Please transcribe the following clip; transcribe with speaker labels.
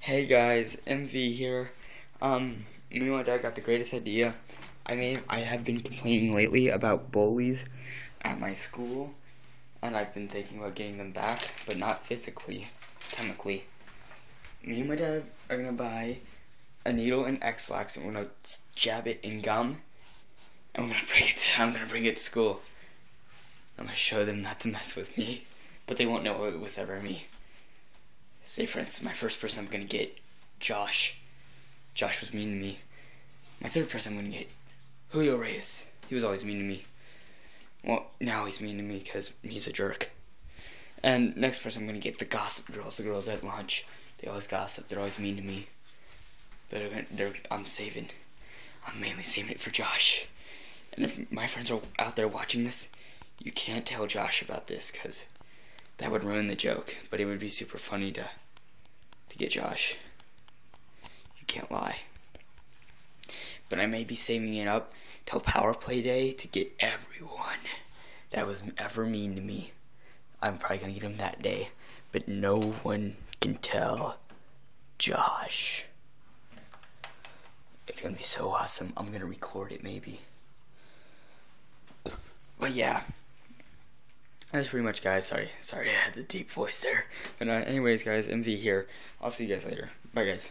Speaker 1: Hey guys, MV here. Me and my dad got the greatest idea. I have been complaining lately about bullies at my school, and I've been thinking about getting them back, but not physically, chemically. Me and my dad are gonna buy a needle and X-Lax, and we're gonna jab it in gum, and I'm gonna bring it to school. I'm gonna show them not to mess with me, but they won't know it was ever me. Say, for instance, my first person I'm gonna get, Josh. Josh was mean to me. My third person I'm gonna get, Julio Reyes. He was always mean to me. Well, now he's mean to me because he's a jerk. And next person I'm gonna get, the gossip girls. The girls at lunch. They always gossip. They're always mean to me. But I'm mainly saving it for Josh. And if my friends are out there watching this, you can't tell Josh about this because that would ruin the joke, but it would be super funny to get Josh. You can't lie. But I may be saving it up till Power Play Day to get everyone that was ever mean to me. I'm probably gonna get him that day, but no one can tell Josh. It's gonna be so awesome. I'm gonna record it maybe. But yeah. That's pretty much, guys. Sorry I had the deep voice there. But anyways, guys, MV here. I'll see you guys later. Bye, guys.